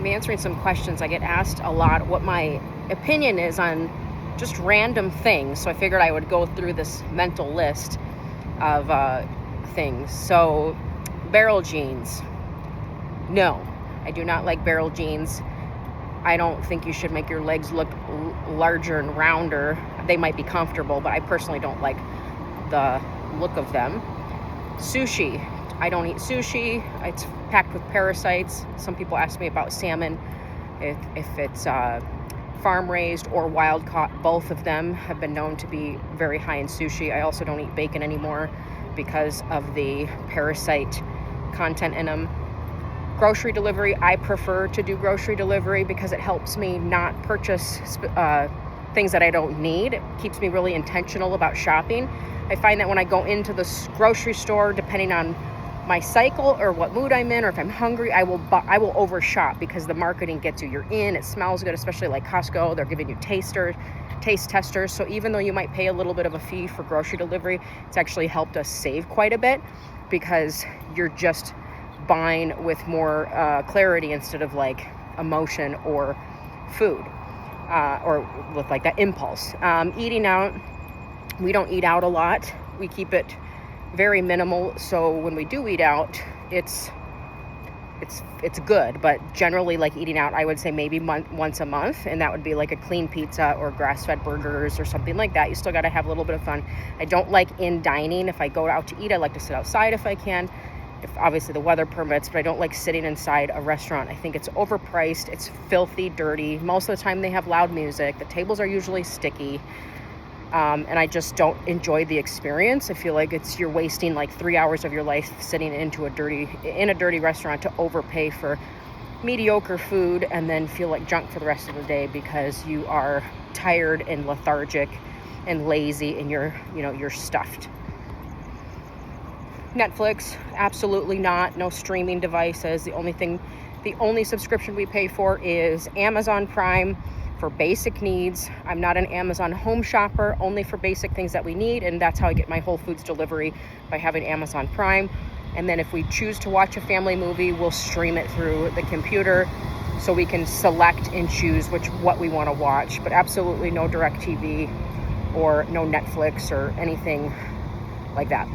I'm answering some questions. I get asked a lot what my opinion is on just random things. So I figured I would go through this mental list of things. So barrel jeans. No, I do not like barrel jeans. I don't think you should make your legs look larger and rounder. They might be comfortable, but I personally don't like the look of them. Sushi. I don't eat sushi. It's packed with parasites. Some people ask me about salmon, if it's farm raised or wild caught. Both of them have been known to be very high in sushi. I also don't eat bacon anymore because of the parasite content in them. Grocery delivery, I prefer to do grocery delivery because it helps me not purchase things that I don't need. It keeps me really intentional about shopping. I find that when I go into the grocery store, depending on my cycle or what mood I'm in, or if I'm hungry, I will overshop because the marketing gets you. You're in, it smells good, especially like Costco. They're giving you taste testers. So even though you might pay a little bit of a fee for grocery delivery, it's actually helped us save quite a bit because you're just buying with more clarity instead of like emotion or food or with like that impulse. Eating out, we don't eat out a lot. We keep it very minimal. So when we do eat out, it's good. But generally, like eating out, I would say maybe once a month, and that would be like a clean pizza or grass-fed burgers or something like that. You still got to have a little bit of fun. I don't like in dining. If I go out to eat, I like to sit outside if I can, if obviously the weather permits, but I don't like sitting inside a restaurant. I think it's overpriced. It's filthy, dirty. Most of the time they have loud music. The tables are usually sticky. And I just don't enjoy the experience. I feel like you're wasting like 3 hours of your life sitting in a dirty restaurant to overpay for mediocre food and then feel like junk for the rest of the day because you are tired and lethargic and lazy and you're stuffed. Netflix, absolutely not. No streaming devices. The only subscription we pay for is Amazon Prime for basic needs. I'm not an Amazon home shopper, only for basic things that we need, and that's how I get my Whole Foods delivery, by having Amazon Prime. And then if we choose to watch a family movie, we'll stream it through the computer so we can select and choose what we want to watch, but absolutely no DirecTV or no Netflix or anything like that.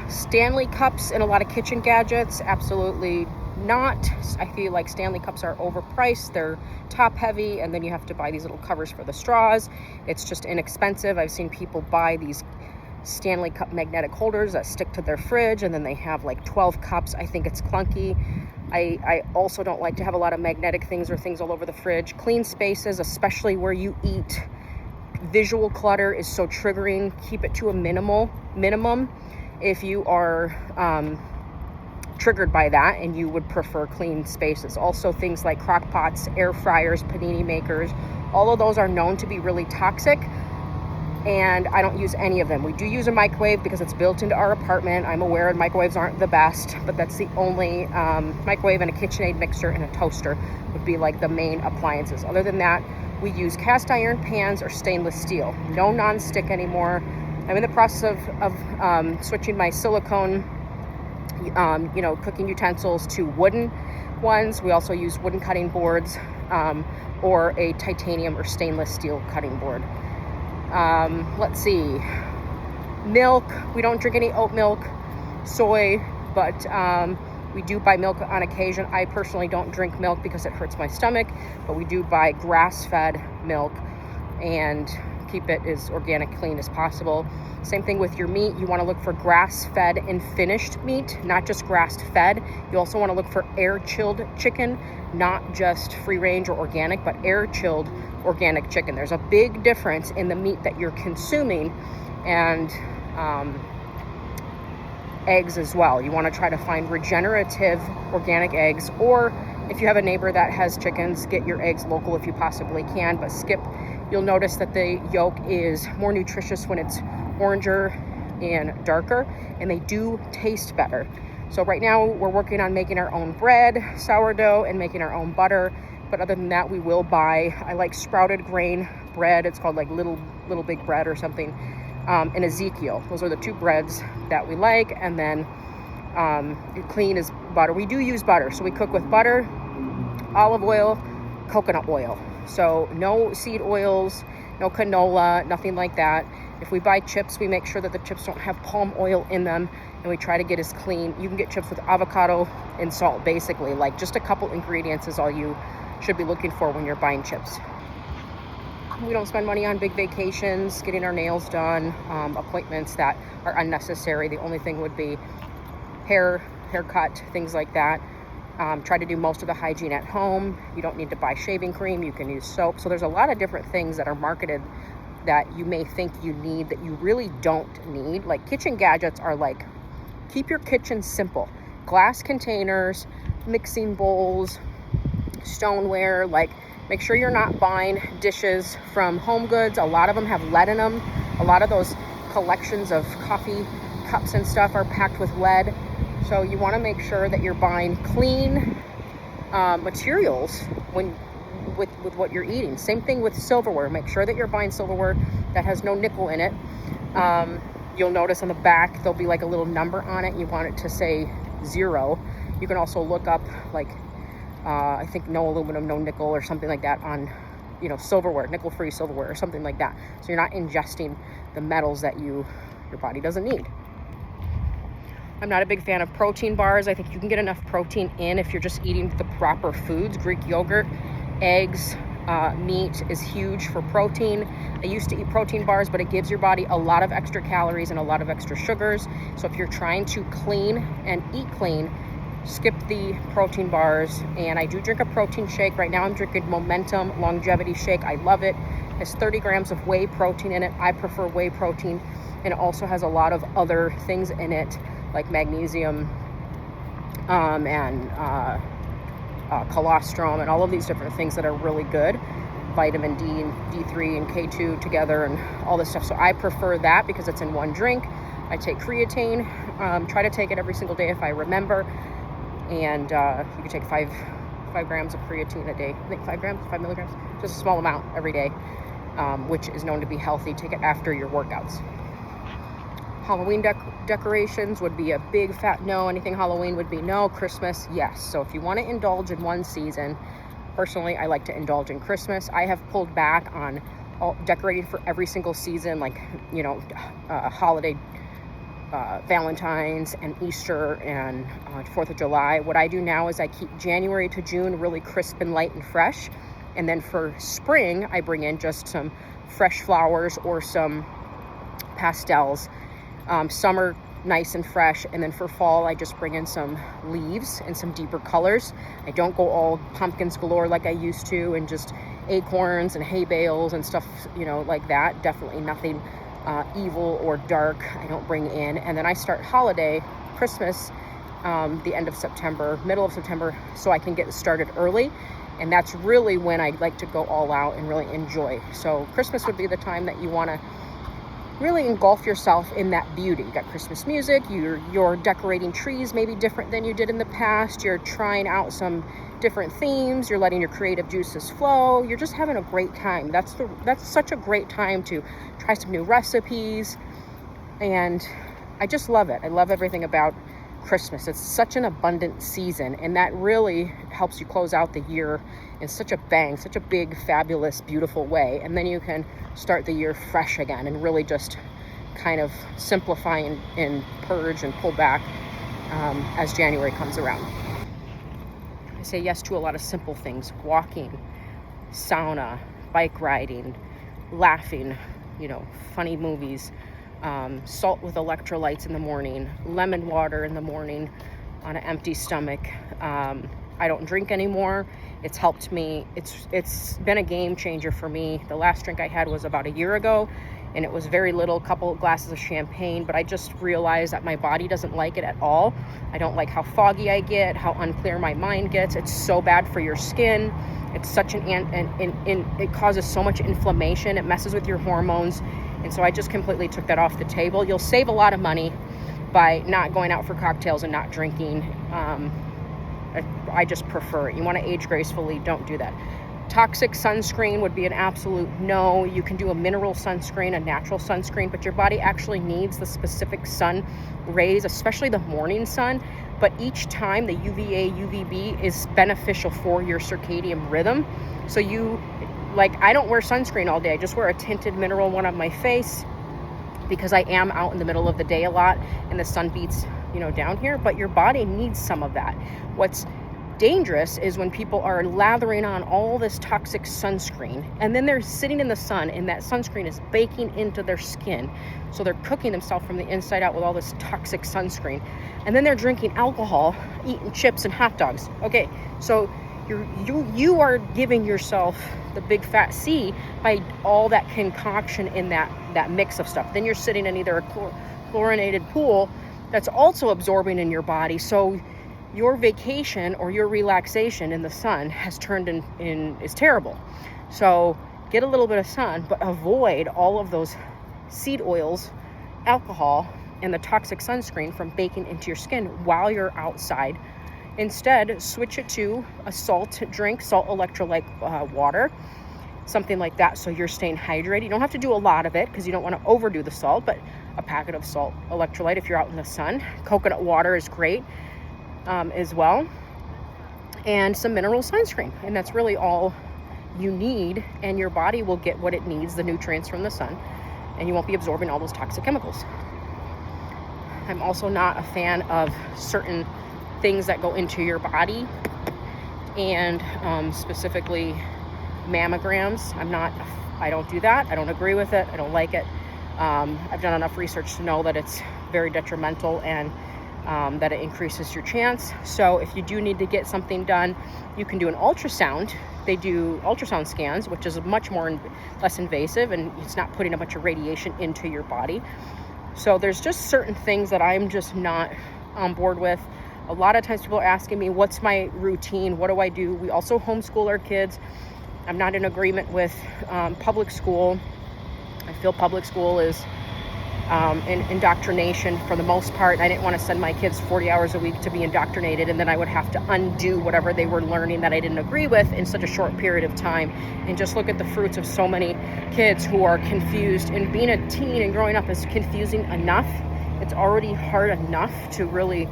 Stanley cups and a lot of kitchen gadgets, absolutely not. I feel like Stanley cups are overpriced. They're top heavy, and then you have to buy these little covers for the straws. It's just inexpensive. I've seen people buy these Stanley cup magnetic holders that stick to their fridge, and then they have like 12 cups. I think it's clunky. I also don't like to have a lot of magnetic things or things all over the fridge. Clean spaces, especially where you eat. Visual clutter is so triggering. Keep it to a minimum if you are triggered by that and you would prefer clean spaces. Also, things like crock pots, air fryers, panini makers, all of those are known to be really toxic, and I don't use any of them. We do use a microwave because it's built into our apartment. I'm aware microwaves aren't the best, but that's the only microwave, and a KitchenAid mixer and a toaster would be like the main appliances. Other than that, we use cast iron pans or stainless steel. No non-stick anymore. I'm in the process of switching my silicone cooking utensils to wooden ones. We also use wooden cutting boards or a titanium or stainless steel cutting board. Let's see. Milk. We don't drink any oat milk, soy, but we do buy milk on occasion. I personally don't drink milk because it hurts my stomach, but we do buy grass-fed milk and keep it as organic, clean as possible. Same thing with your meat. You want to look for grass-fed and finished meat, not just grass-fed. You also want to look for air-chilled chicken, not just free-range or organic, but air-chilled organic chicken. There's a big difference in the meat that you're consuming, and eggs as well. You want to try to find regenerative organic eggs, or if you have a neighbor that has chickens, get your eggs local if you possibly can, but you'll notice that the yolk is more nutritious when it's oranger and darker, and they do taste better. So right now we're working on making our own bread, sourdough, and making our own butter. But other than that, we will buy, I like sprouted grain bread. It's called like little big bread or something. And Ezekiel. Those are the two breads that we like. And then clean is butter. We do use butter. So we cook with butter olive oil, coconut oil. So no seed oils, no canola, nothing like that. If we buy chips, we make sure that the chips don't have palm oil in them, and we try to get as clean. You can get chips with avocado and salt, basically. Like, just a couple ingredients is all you should be looking for when you're buying chips. We don't spend money on big vacations, getting our nails done, appointments that are unnecessary. The only thing would be haircut, things like that. Try to do most of the hygiene at home. You don't need to buy shaving cream. You can use soap. So there's a lot of different things that are marketed that you may think you need that you really don't need. Like, kitchen gadgets are like, keep your kitchen simple. Glass containers, mixing bowls, stoneware. Like, make sure you're not buying dishes from Home Goods. A lot of them have lead in them. A lot of those collections of coffee cups and stuff are packed with lead. So you want to make sure that you're buying clean materials with what you're eating. Same thing with silverware. Make sure that you're buying silverware that has no nickel in it. You'll notice on the back there'll be like a little number on it. You want it to say 0. You can also look up like I think no aluminum, no nickel, or something like that on, silverware, nickel-free silverware or something like that. So you're not ingesting the metals that your body doesn't need. I'm not a big fan of protein bars. I think you can get enough protein in if you're just eating the proper foods. Greek yogurt, eggs, meat is huge for protein. I used to eat protein bars, but it gives your body a lot of extra calories and a lot of extra sugars. So if you're trying to clean and eat clean, skip the protein bars. And I do drink a protein shake. Right now I'm drinking Momentum Longevity Shake. I love it. It has 30 grams of whey protein in it. I prefer whey protein. And it also has a lot of other things in it, like magnesium and colostrum and all of these different things that are really good. Vitamin D and D3 and K2 together and all this stuff. So I prefer that because it's in one drink. I take creatine. Try to take it every single day if I remember. And you can take 5 grams of creatine a day. I think 5 milligrams, just a small amount every day, which is known to be healthy. Take it after your workouts. Halloween decorations would be a big fat no. Anything Halloween would be no. Christmas, yes. So if you want to indulge in one season, personally, I like to indulge in Christmas. I have pulled back on decorating for every single season, like, holiday, Valentine's and Easter and 4th of July. What I do now is I keep January to June really crisp and light and fresh. And then for spring, I bring in just some fresh flowers or some pastels. Summer, nice and fresh. And then for fall, I just bring in some leaves and some deeper colors. I don't go all pumpkins galore like I used to and just acorns and hay bales and stuff, like that. Definitely nothing evil or dark I don't bring in. And then I start holiday, Christmas, the end of September, middle of September, so I can get started early. And that's really when I like to go all out and really enjoy. So Christmas would be the time that you want to really engulf yourself in that beauty. You got Christmas music, you're decorating trees maybe different than you did in the past. You're trying out some different themes. You're letting your creative juices flow. You're just having a great time. That's such a great time to try some new recipes. And I just love it. I love everything about Christmas. It's such an abundant season, and that really helps you close out the year in such a bang, such a big, fabulous, beautiful way. And then you can start the year fresh again and really just kind of simplify and purge and pull back as January comes around. I say yes to a lot of simple things: walking, sauna, bike riding, laughing, funny movies, salt with electrolytes in the morning, lemon water in the morning on an empty stomach. I don't drink anymore. It's helped me. It's been a game changer for me. The last drink I had was about a year ago, and it was very little, a couple of glasses of champagne, but I just realized that my body doesn't like it at all. I don't like how foggy I get, how unclear my mind gets. It's so bad for your skin. It's such it causes so much inflammation. It messes with your hormones. And so I just completely took that off the table. You'll save a lot of money by not going out for cocktails and not drinking. I just prefer it. You want to age gracefully, don't do that. Toxic sunscreen would be an absolute no. You can do a mineral sunscreen, a natural sunscreen, but your body actually needs the specific sun rays, especially the morning sun. but each time the UVA, UVB is beneficial for your circadian rhythm. So I don't wear sunscreen all day. I just wear a tinted mineral one on my face because I am out in the middle of the day a lot and the sun beats, down here, but your body needs some of that. What's dangerous is when people are lathering on all this toxic sunscreen and then they're sitting in the sun and that sunscreen is baking into their skin. So they're cooking themselves from the inside out with all this toxic sunscreen. And then they're drinking alcohol, eating chips and hot dogs. Okay, so you are giving yourself the big fat C by all that concoction in that mix of stuff. Then you're sitting in either a chlorinated pool that's also absorbing in your body. So your vacation or your relaxation in the sun has turned is terrible. So get a little bit of sun, but avoid all of those seed oils, alcohol, and the toxic sunscreen from baking into your skin while you're outside. Instead, switch it to a salt drink, salt electrolyte water, something like that, so you're staying hydrated. You don't have to do a lot of it because you don't want to overdo the salt, but a packet of salt electrolyte if you're out in the sun. Coconut water is great as well, and some mineral sunscreen, and that's really all you need, and your body will get what it needs, the nutrients from the sun, and you won't be absorbing all those toxic chemicals. I'm also not a fan of certain things that go into your body, and specifically mammograms. I don't do that. I don't agree with it. I don't like it. I've done enough research to know that it's very detrimental and that it increases your chance. So if you do need to get something done, you can do an ultrasound. They do ultrasound scans, which is much less invasive, and it's not putting a bunch of radiation into your body. So there's just certain things that I'm just not on board with. A lot of times people are asking me, what's my routine? What do I do? We also homeschool our kids. I'm not in agreement with public school. I feel public school is indoctrination for the most part. I didn't want to send my kids 40 hours a week to be indoctrinated, and then I would have to undo whatever they were learning that I didn't agree with in such a short period of time. And just look at the fruits of so many kids who are confused. And being a teen and growing up is confusing enough. It's already hard enough to really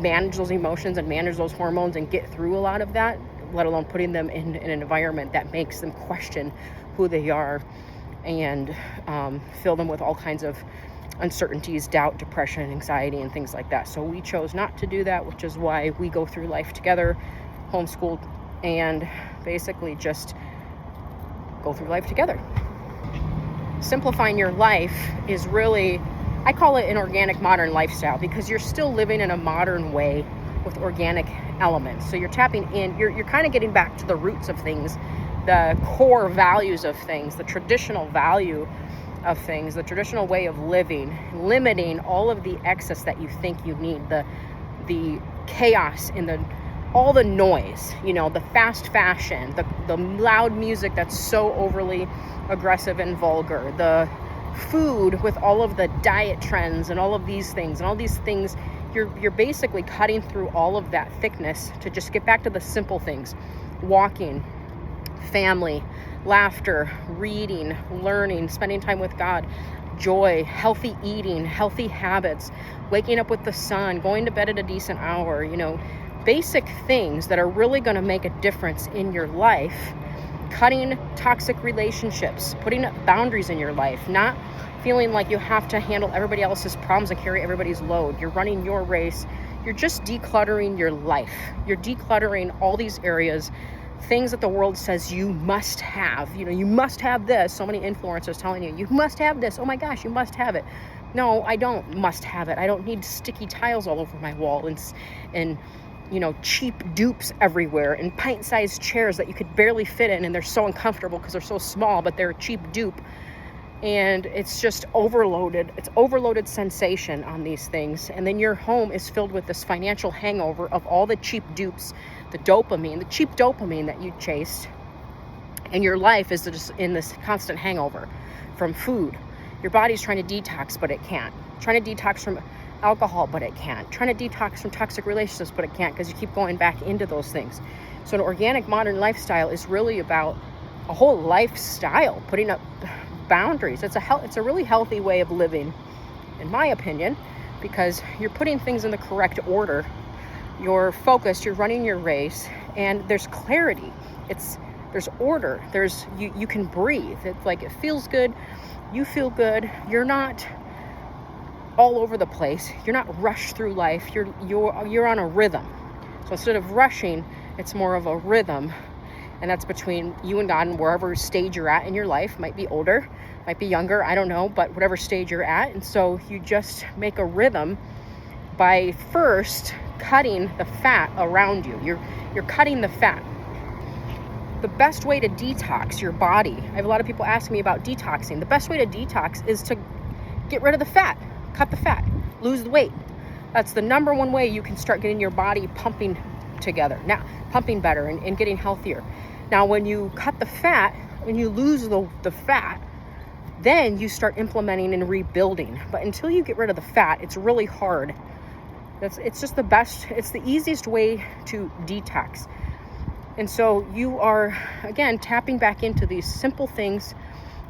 manage those emotions and manage those hormones and get through a lot of that, let alone putting them in an environment that makes them question who they are and fill them with all kinds of uncertainties, doubt, depression, anxiety, and things like that. So we chose not to do that, which is why we go through life together, homeschooled, and basically just go through life together. Simplifying your life is really, I call it an organic modern lifestyle, because you're still living in a modern way with organic elements. So you're tapping in, you're kind of getting back to the roots of things, the core values of things, the traditional value of things, the traditional way of living, limiting all of the excess that you think you need, the chaos in all the noise, the fast fashion, the loud music that's so overly aggressive and vulgar, the food with all of the diet trends and all of these things, you're basically cutting through all of that thickness to just get back to the simple things: walking, family, laughter, reading, learning, spending time with God, joy, healthy eating, healthy habits, waking up with the sun, going to bed at a decent hour, basic things that are really going to make a difference in your life. Cutting toxic relationships, putting boundaries in your life, not feeling like you have to handle everybody else's problems and carry everybody's load. You're running your race. You're just decluttering your life. You're decluttering all these areas, things that the world says you must have. You must have this. So many influencers telling you must have this. Oh my gosh, you must have it. No, I don't must have it. I don't need sticky tiles all over my wall and cheap dupes everywhere and pint-sized chairs that you could barely fit in, and they're so uncomfortable because they're so small, but they're a cheap dupe. And it's just overloaded. It's overloaded sensation on these things. And then your home is filled with this financial hangover of all the cheap dupes, the cheap dopamine that you chased. And your life is just in this constant hangover from food. Your body's trying to detox, but it can't. Trying to detox from alcohol, but it can't. Trying to detox from toxic relationships, but it can't, because you keep going back into those things. So an organic modern lifestyle is really about a whole lifestyle, putting up boundaries. It's a really healthy way of living, in my opinion, because you're putting things in the correct order. You're focused, you're running your race, and there's clarity. There's order. You can breathe. It's like it feels good. You feel good. You're not all over the place. You're not rushed through life. You're on a rhythm. So instead of rushing, it's more of a rhythm. And that's between you and God, and wherever stage you're at in your life. Might be older, might be younger, I don't know, but whatever stage you're at. And so you just make a rhythm by first cutting the fat around you. You're cutting the fat. The best way to detox your body, I have a lot of people ask me about detoxing. The best way to detox is to get rid of the fat, cut the fat, lose the weight. That's the number one way you can start getting your body pumping together, now pumping better and getting healthier. Now, when you cut the fat, when you lose the fat, then you start implementing and rebuilding. But until you get rid of the fat, it's really hard. It's just the best, it's the easiest way to detox. And so you are, again, tapping back into these simple things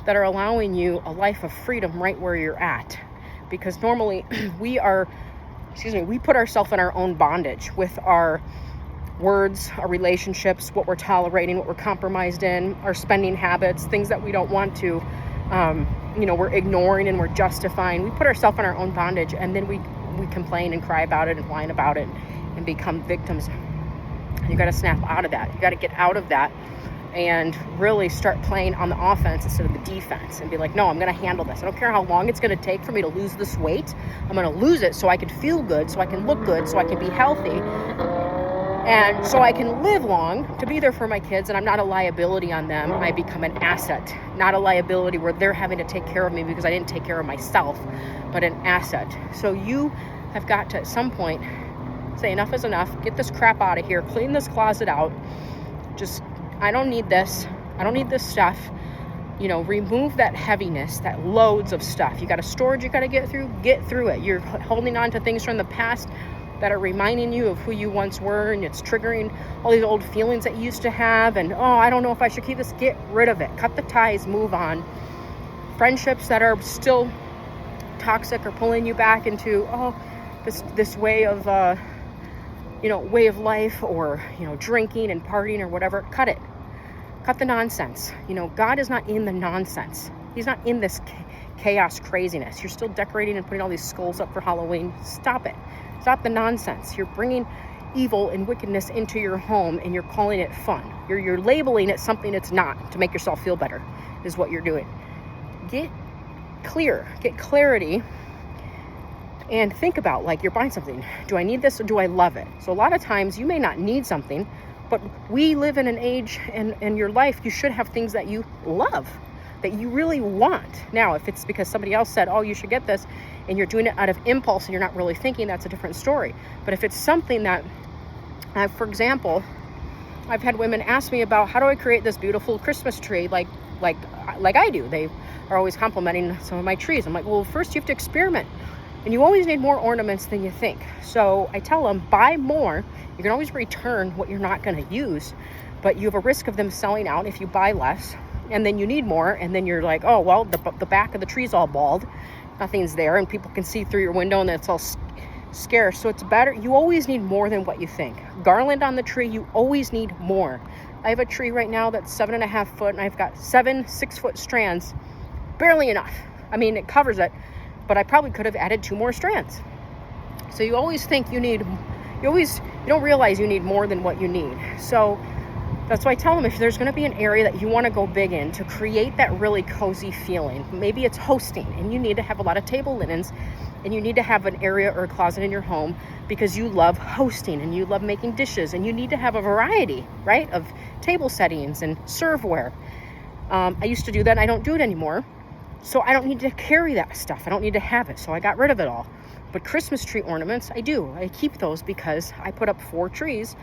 that are allowing you a life of freedom right where you're at. Because normally we put ourselves in our own bondage with our words, our relationships, what we're tolerating, what we're compromised in, our spending habits, things that we don't want to, we're ignoring and we're justifying. We put ourselves in our own bondage, and then we complain and cry about it and whine about it and become victims. You got to snap out of that. You got to get out of that and really start playing on the offense instead of the defense, and be like, no, I'm going to handle this. I don't care how long it's going to take for me to lose this weight. I'm going to lose it so I can feel good, so I can look good, so I can be healthy, and so I can live long, to be there for my kids, and I'm not a liability on them. I become an asset, not a liability where they're having to take care of me because I didn't take care of myself, but an asset. So you have got to, at some point, say enough is enough. Get this crap out of here. Clean this closet out. I don't need this. I don't need this stuff. Remove that heaviness, that loads of stuff. You got a storage you got to get through it. You're holding on to things from the past that are reminding you of who you once were, and it's triggering all these old feelings that you used to have, and I don't know if I should keep this. Get rid of it. Cut the ties, move on. Friendships that are still toxic or pulling you back into this way of way of life, or drinking and partying or whatever. Cut it. Cut the nonsense. God is not in the nonsense. He's not in this chaos craziness. You're still decorating and putting all these skulls up for Halloween. Stop it. Stop the nonsense. You're bringing evil and wickedness into your home, and you're calling it fun. You're labeling it something it's not to make yourself feel better, is what you're doing. Get clear. Get clarity. And think about, like, you're buying something. Do I need this, or do I love it? So a lot of times you may not need something, but we live in an age in your life, you should have things that you love, that you really want. Now, if it's because somebody else said, you should get this, and you're doing it out of impulse and you're not really thinking, that's a different story. But if it's something that, for example, I've had women ask me about, how do I create this beautiful Christmas tree like I do? They are always complimenting some of my trees. I'm like, well, first you have to experiment. And you always need more ornaments than you think. So I tell them, buy more. You can always return what you're not going to use, but you have a risk of them selling out if you buy less. And then you need more, and then you're like, the back of the tree's all bald. Nothing's there, and people can see through your window, and it's all scarce. So it's better. You always need more than what you think. Garland on the tree, you always need more. I have a tree right now that's 7.5 foot, and I've got 7 6-foot strands. Barely enough. I mean, it covers it, but I probably could have added 2 more strands. So you always think you don't realize you need more than what you need. So that's why I tell them, if there's going to be an area that you want to go big in to create that really cozy feeling, maybe it's hosting, and you need to have a lot of table linens, and you need to have an area or a closet in your home because you love hosting and you love making dishes, and you need to have a variety, right, of table settings and serveware. I used to do that, and I don't do it anymore. So I don't need to carry that stuff. I don't need to have it. So I got rid of it all. But Christmas tree ornaments, I do. I keep those because I put up 4 trees.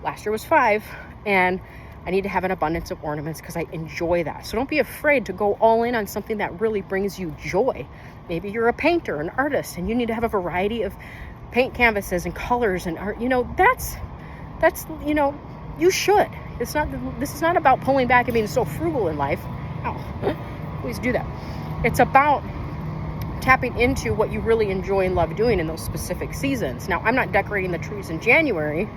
Last year was 5. And I need to have an abundance of ornaments because I enjoy that. So don't be afraid to go all in on something that really brings you joy. Maybe you're a painter, an artist, and you need to have a variety of paint canvases and colors and art. That's you should. This is not about pulling back and being so frugal in life. Always do that. It's about tapping into what you really enjoy and love doing in those specific seasons. Now, I'm not decorating the trees in January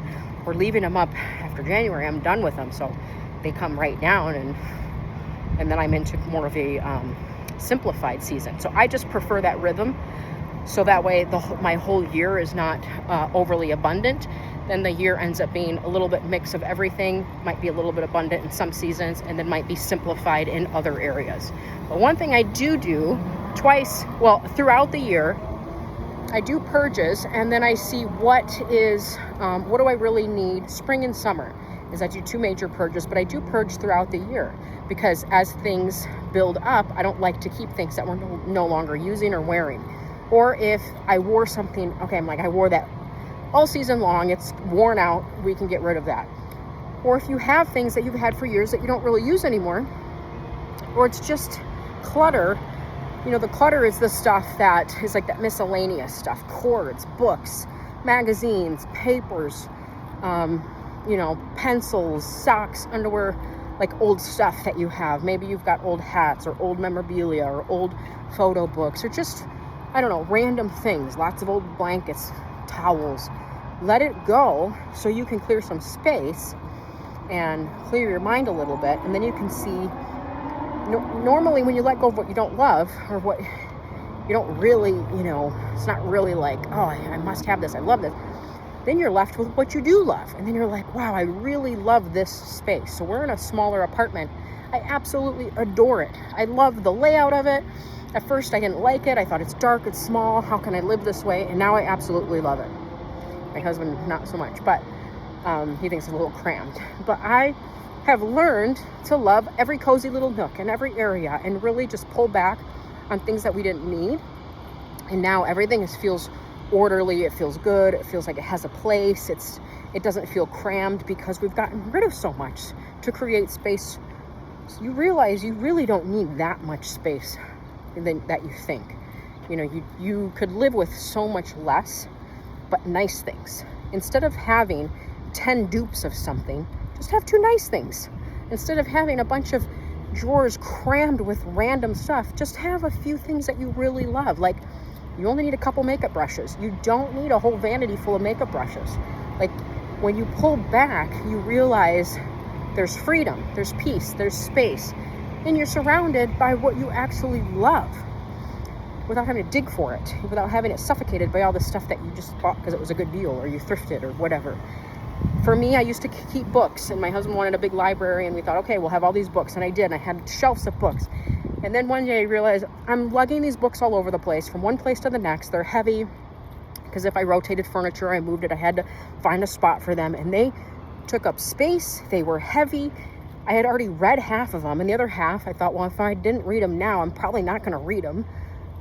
or leaving them up after January. I'm done with them, so they come right down, and then I'm into more of a simplified season. So I just prefer that rhythm, so that way my whole year is not overly abundant. Then the year ends up being a little bit mix of everything, might be a little bit abundant in some seasons, and then might be simplified in other areas. But one thing I do throughout the year, I do purges, and then I see what do I really need spring and summer. Is I do 2 major purges, but I do purge throughout the year, because as things build up, I don't like to keep things that we're no longer using or wearing. Or if I wore something, okay, I'm like, I wore that all season long, it's worn out, we can get rid of that. Or if you have things that you've had for years that you don't really use anymore, or it's just clutter. The clutter is the stuff that is like that miscellaneous stuff, cords, books, magazines, papers, pencils, socks, underwear, like old stuff that you have. Maybe you've got old hats or old memorabilia or old photo books, or just, I don't know, random things, lots of old blankets, towels. Let it go so you can clear some space and clear your mind a little bit, and then you can see. Normally when you let go of what you don't love, or what you don't really, it's not really like, oh, I must have this, I love this, then you're left with what you do love, and then you're like, wow, I really love this space. So we're in a smaller apartment. I absolutely adore it. I love the layout of it. At first I didn't like it. I thought it's dark, it's small, how can I live this way? And now I absolutely love it. My husband, not so much, but he thinks it's a little crammed. But I have learned to love every cozy little nook and every area, and really just pull back on things that we didn't need. And now everything feels orderly, it feels good, it feels like it has a place, it doesn't feel crammed, because we've gotten rid of so much to create space. So you realize you really don't need that much space that you think. You could live with so much less, but nice things. Instead of having 10 dupes of something, just have 2 nice things. Instead of having a bunch of drawers crammed with random stuff, just have a few things that you really love. Like, you only need a couple makeup brushes. You don't need a whole vanity full of makeup brushes. Like, when you pull back, you realize there's freedom, there's peace, there's space, and you're surrounded by what you actually love, without having to dig for it, without having it suffocated by all the stuff that you just bought because it was a good deal, or you thrifted, or whatever. For me, I used to keep books, and my husband wanted a big library, and we thought, okay, we'll have all these books, and I did, and I had shelves of books. And then one day I realized I'm lugging these books all over the place, from one place to the next. They're heavy, because if I rotated furniture, I moved it, I had to find a spot for them, and they took up space, they were heavy. I had already read half of them, and the other half, I thought, well, if I didn't read them now, I'm probably not going to read them.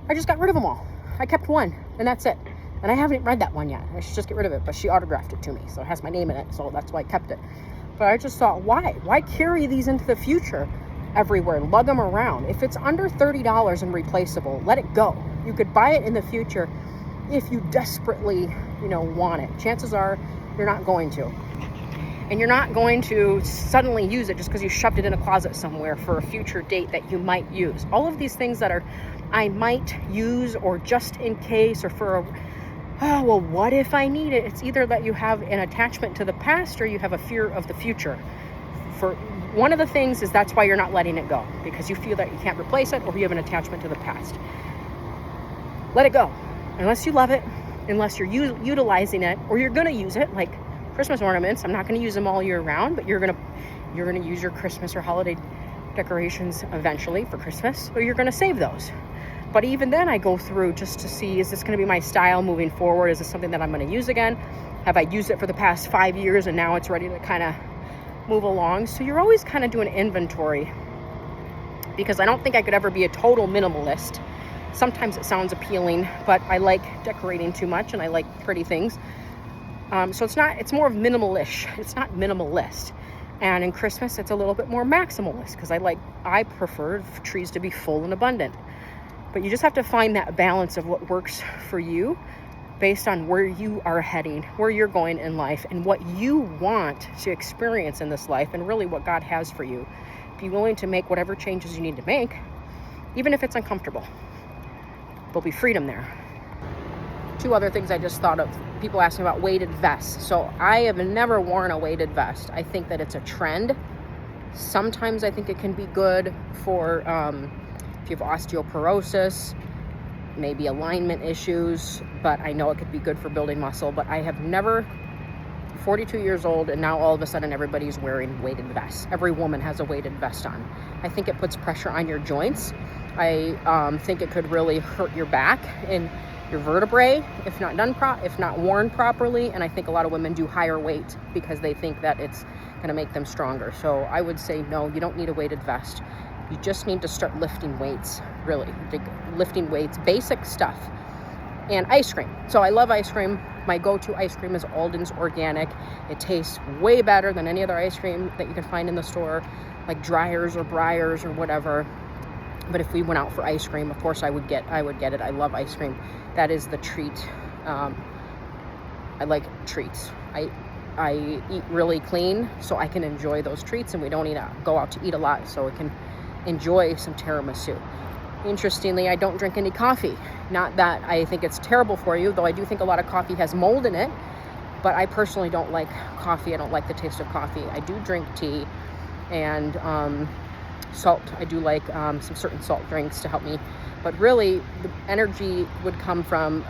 I just got rid of them all. I kept one, and that's it. And I haven't read that one yet. I should just get rid of it, but she autographed it to me, so it has my name in it, so that's why I kept it. But I just thought, why? Why carry these into the future everywhere, lug them around? If it's under $30 and replaceable, let it go. You could buy it in the future if you desperately, want it. Chances are you're not going to. And you're not going to suddenly use it just because you shoved it in a closet somewhere for a future date that you might use. All of these things that are, I might use, or just in case, or for what if I need it? It's either that you have an attachment to the past, or you have a fear of the future. For one of the things is that's why you're not letting it go, because you feel that you can't replace it, or you have an attachment to the past. Let it go. Unless you love it, unless you're utilizing it, or you're going to use it, like Christmas ornaments. I'm not going to use them all year round, but you're going to use your Christmas or holiday decorations eventually for Christmas, or you're going to save those. But even then, I go through just to see, is this going to be my style moving forward? Is this something that I'm going to use again? Have I used it for the past 5 years and now it's ready to kind of move along? So you're always kind of doing inventory, because I don't think I could ever be a total minimalist. Sometimes it sounds appealing, but I like decorating too much, and I like pretty things. So it's more of minimalish. It's not minimalist. And in Christmas, it's a little bit more maximalist, because I prefer trees to be full and abundant. But you just have to find that balance of what works for you based on where you are heading, where you're going in life, and what you want to experience in this life, and really what God has for you. Be willing to make whatever changes you need to make, even if it's uncomfortable. there'll be freedom there. Two other things I just thought of. People asking about weighted vests. So I have never worn a weighted vest. I think that it's a trend. Sometimes I think it can be good for if you have osteoporosis, maybe alignment issues, but I know it could be good for building muscle. But I have never, 42 years old, and now all of a sudden everybody's wearing weighted vests. Every woman has a weighted vest on. I think it puts pressure on your joints. I think it could really hurt your back and your vertebrae if not done if not worn properly. And I think a lot of women do higher weight because they think that it's going to make them stronger. So I would say no, you don't need a weighted vest. You just need to start lifting weights, really. Lifting weights, basic stuff. And ice cream. So I love ice cream. My go-to ice cream is Alden's Organic. It tastes way better than any other ice cream that you can find in the store, like Dryers or Breyers or whatever. But if we went out for ice cream, of course I would get it. I love ice cream. That is the treat. I like treats. I eat really clean so I can enjoy those treats, and we don't go out to eat a lot, so I can enjoy some tiramisu. Interestingly, I don't drink any coffee. Not that I think it's terrible for you, though I do think a lot of coffee has mold in it, but I personally don't like coffee. I don't like the taste of coffee. I do drink tea and salt. I do like some certain salt drinks to help me, but really the energy would come from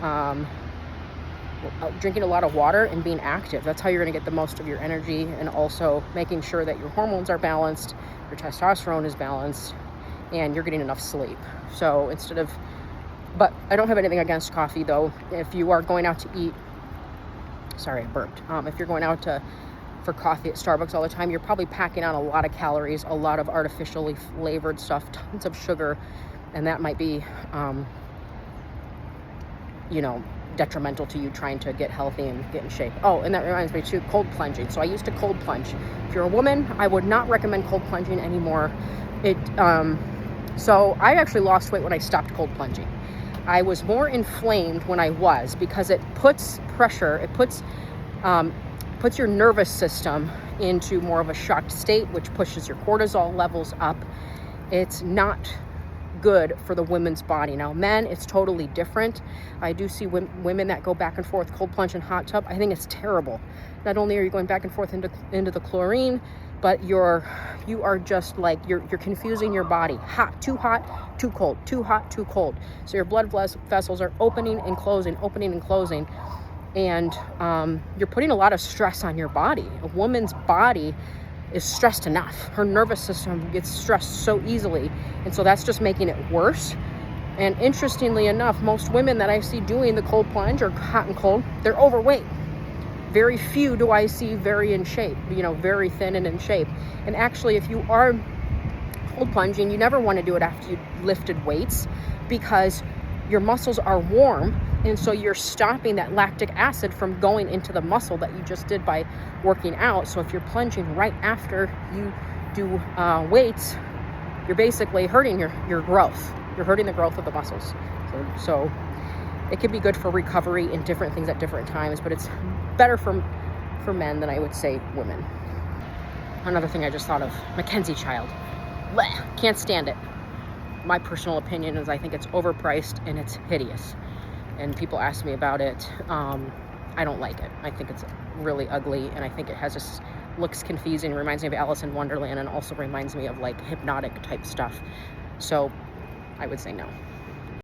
drinking a lot of water and being active. That's how you're going to get the most of your energy, and also making sure that your hormones are balanced, your testosterone is balanced, and you're getting enough sleep. So but I don't have anything against coffee though. If you are going out to eat, sorry, I burped. If you're going out for coffee at Starbucks all the time, you're probably packing on a lot of calories, a lot of artificially flavored stuff, tons of sugar, and that might be, detrimental to you trying to get healthy and get in shape. Oh, and that reminds me too, cold plunging. So I used to cold plunge. If you're a woman, I would not recommend cold plunging anymore. So I actually lost weight when I stopped cold plunging. I was more inflamed when I was, because it puts pressure, it puts your nervous system into more of a shocked state, which pushes your cortisol levels up. It's not good for the women's body. Now, men, it's totally different. I do see women that go back and forth, cold plunge and hot tub. I think it's terrible. Not only are you going back and forth into the chlorine, but you are just like, you're confusing your body. Hot, too cold, too hot, too cold. So your blood vessels are opening and closing, and you're putting a lot of stress on your body. A woman's body is stressed enough. Her nervous system gets stressed so easily, and so that's just making it worse. And interestingly enough, most women that I see doing the cold plunge or hot and cold, they're overweight. Very few do I see very in shape, very thin and in shape. And actually, if you are cold plunging, you never want to do it after you lifted weights, because your muscles are warm, and so you're stopping that lactic acid from going into the muscle that you just did by working out. So if you're plunging right after you do weights, you're basically hurting your growth. You're hurting the growth of the muscles. So it can be good for recovery and different things at different times, but it's better for men than I would say women. Another thing I just thought of, Mackenzie child. Blech, can't stand it. My personal opinion is I think it's overpriced and it's hideous. And people ask me about it. I don't like it. I think it's really ugly, and I think it looks confusing. It reminds me of Alice in Wonderland, and also reminds me of like hypnotic type stuff. So I would say no.